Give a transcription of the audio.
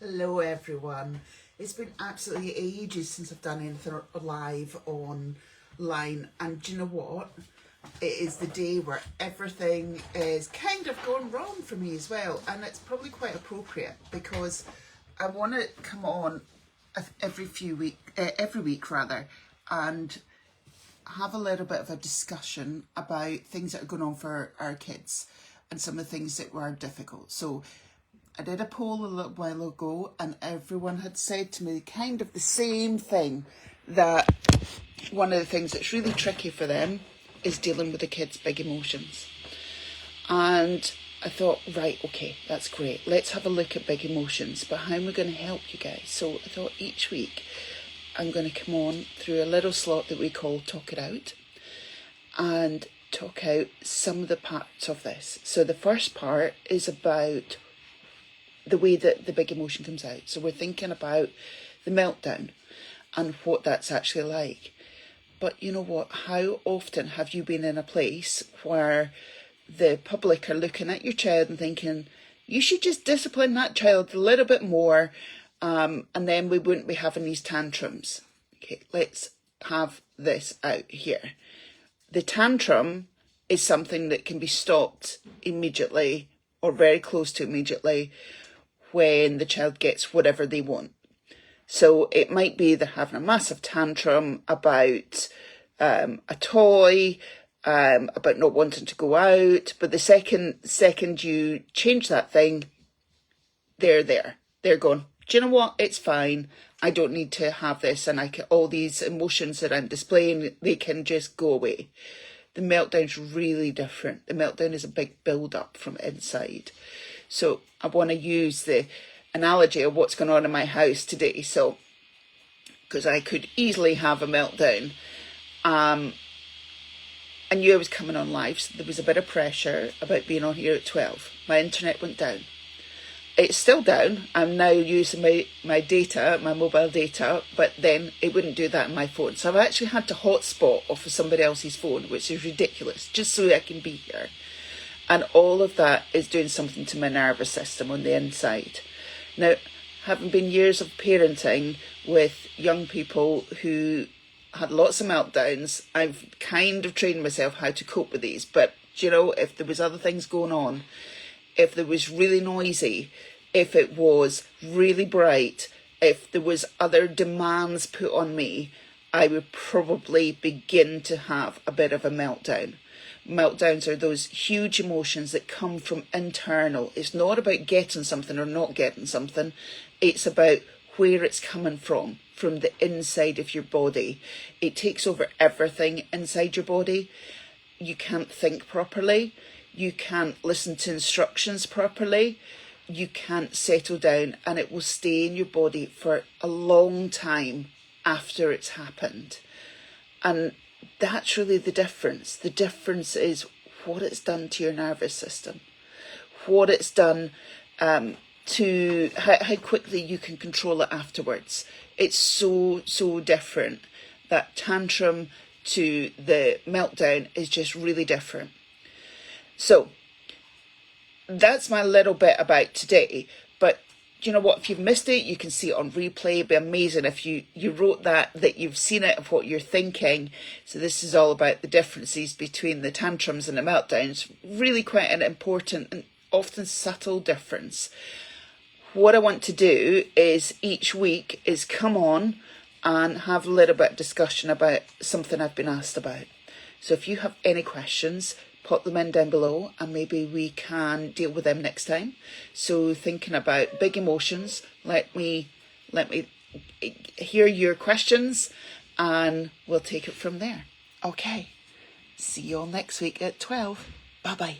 Hello everyone. It's been absolutely ages since I've done anything live online, and do you know what? It is the day where everything is kind of going wrong for me as well, and it's probably quite appropriate because I want to come on every week rather, and have a little bit of a discussion about things that are going on for our kids and some of the things that were difficult. So I did a poll a little while ago and everyone had said to me kind of the same thing, that one of the things that's really tricky for them is dealing with the kids' big emotions. And I thought, right, okay, that's great. Let's have a look at big emotions, but how am I going to help you guys? So I thought each week I'm going to come on through a little slot that we call Talk It Out and talk out some of the parts of this. So the first part is about the way that the big emotion comes out. So we're thinking about the meltdown and what that's actually like. But you know what? How often have you been in a place where the public are looking at your child and thinking, you should just discipline that child a little bit more, and then we wouldn't be having these tantrums. Okay, let's have this out here. The tantrum is something that can be stopped immediately or very close to immediately when the child gets whatever they want. So it might be they're having a massive tantrum about a toy, about not wanting to go out, but the second you change that thing, they're there. They're going, do you know what? It's fine. I don't need to have this, and all these emotions that I'm displaying, they can just go away. The meltdown's really different. The meltdown is a big build-up from inside. So I want to use the analogy of what's going on in my house today. So, because I could easily have a meltdown. I knew I was coming on live, so there was a bit of pressure about being on here at 12. My internet went down. It's still down. I'm now using my data, my mobile data, but then it wouldn't do that on my phone. So I've actually had to hotspot off of somebody else's phone, which is ridiculous, just so I can be here. And all of that is doing something to my nervous system on the inside. Now, having been years of parenting with young people who had lots of meltdowns, I've kind of trained myself how to cope with these. But, you know, if there was other things going on, if there was really noisy, if it was really bright, if there was other demands put on me, I would probably begin to have a bit of a meltdown. Meltdowns are those huge emotions that come from internal. It's not about getting something or not getting something. It's about where it's coming from the inside of your body. It takes over everything inside your body. You can't think properly. You can't listen to instructions properly. You can't settle down, and it will stay in your body for a long time after it's happened. And that's really the difference. The difference is what it's done to your nervous system, what it's done to how quickly you can control it afterwards. It's so different. That tantrum to the meltdown is just really different. So that's my little bit about today. But you know what? If you've missed it, you can see it on replay. It'd be amazing if you wrote that you've seen it, of what you're thinking. So this is all about the differences between the tantrums and the meltdowns. Really quite an important and often subtle difference. What I want to do is each week is come on and have a little bit of discussion about something I've been asked about. So if you have any questions, pop them in down below and maybe we can deal with them next time. So thinking about big emotions, let me hear your questions and we'll take it from there. Okay, see you all next week at 12. Bye-bye.